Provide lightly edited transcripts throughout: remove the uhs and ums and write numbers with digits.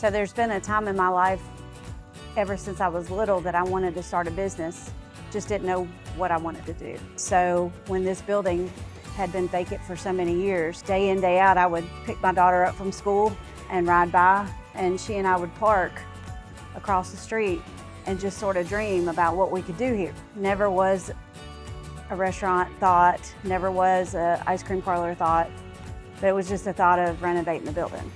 So there's been a time in my life, ever since I was little, that I wanted to start a business, just didn't know what I wanted to do. So when this building had been vacant for so many years, day in, day out, I would pick my daughter up from school and ride by, and she and I would park across the street and just sort of dream about what we could do here. Never was a restaurant thought, never was an ice cream parlor thought, but it was just a thought of renovating the building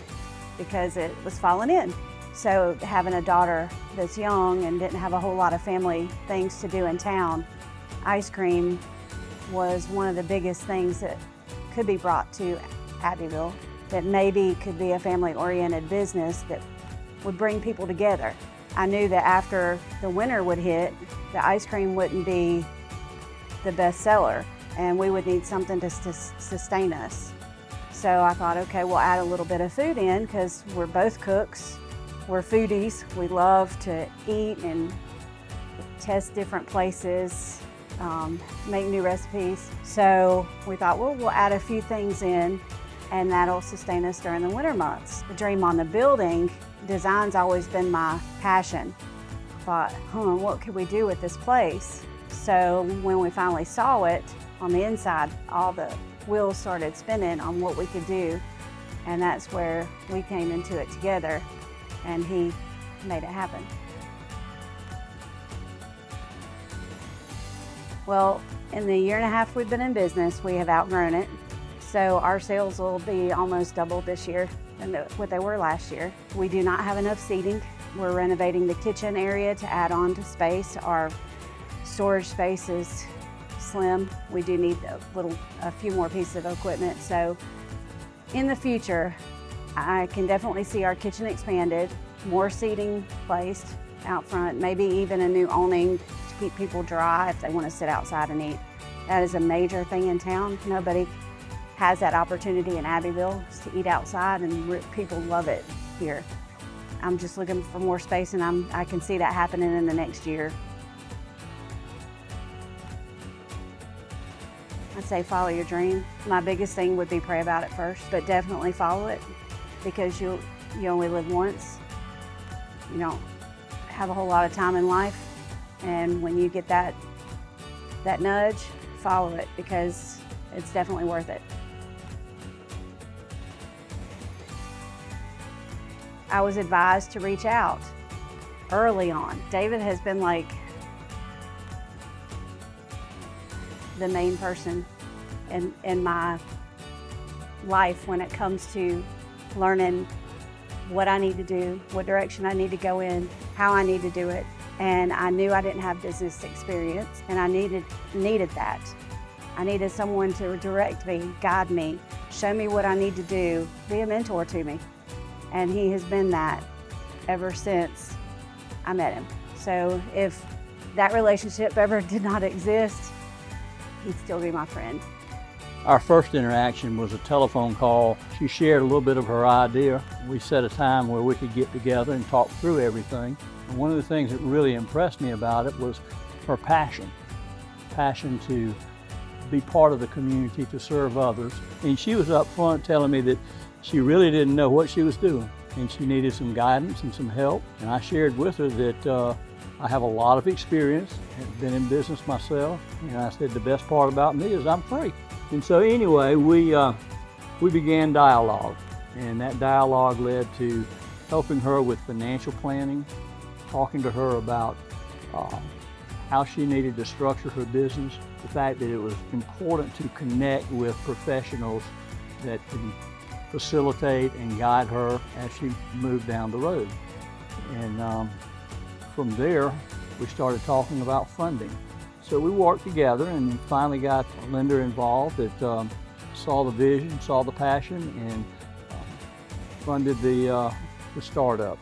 because it was falling in. So having a daughter that's young and didn't have a whole lot of family things to do in town, ice cream was one of the biggest things that could be brought to Abbeville, that maybe could be a family-oriented business that would bring people together. I knew that after the winter would hit, the ice cream wouldn't be the best seller, and we would need something to sustain us. So I thought, okay, we'll add a little bit of food in because we're both cooks, we're foodies, we love to eat and test different places, make new recipes. So we thought, well, we'll add a few things in and that'll sustain us during the winter months. The dream on the building, design's always been my passion. I thought, what could we do with this place? So when we finally saw it on the inside, all the wheels started spinning on what we could do, and that's where we came into it together, and he made it happen. Well, in the year and a half we've been in business, we have outgrown it. So our sales will be almost double this year than what they were last year. We do not have enough seating. We're renovating the kitchen area to add on to space. Our storage space is slim. We do need a few more pieces of equipment. So in the future, I can definitely see our kitchen expanded, more seating placed out front, maybe even a new awning to keep people dry if they want to sit outside and eat. That is a major thing in town. Nobody has that opportunity in Abbeville to eat outside, and people love it here. I'm just looking for more space, and I can see that happening in the next year. I'd say follow your dream. My biggest thing would be pray about it first, but definitely follow it because you only live once. You don't have a whole lot of time in life, and when you get that nudge, follow it because it's definitely worth it. I was advised to reach out early on. David has been like the main person in my life when it comes to learning what I need to do, what direction I need to go in, how I need to do it. And I knew I didn't have business experience, and I needed that. I needed someone to direct me, guide me, show me what I need to do, be a mentor to me. And he has been that ever since I met him. So if that relationship ever did not exist, he'd still be my friend. Our first interaction was a telephone call. She shared a little bit of her idea. We set a time where we could get together and talk through everything. And one of the things that really impressed me about it was her passion to be part of the community, to serve others. And she was up front telling me that she really didn't know what she was doing, and she needed some guidance and some help. And I shared with her that I have a lot of experience, have been in business myself, and I said the best part about me is I'm free. And so anyway, we began dialogue, and that dialogue led to helping her with financial planning, talking to her about how she needed to structure her business, the fact that it was important to connect with professionals that can facilitate and guide her as she moved down the road. And from there, we started talking about funding. So we worked together and finally got a lender involved that saw the vision, saw the passion, and funded the startup.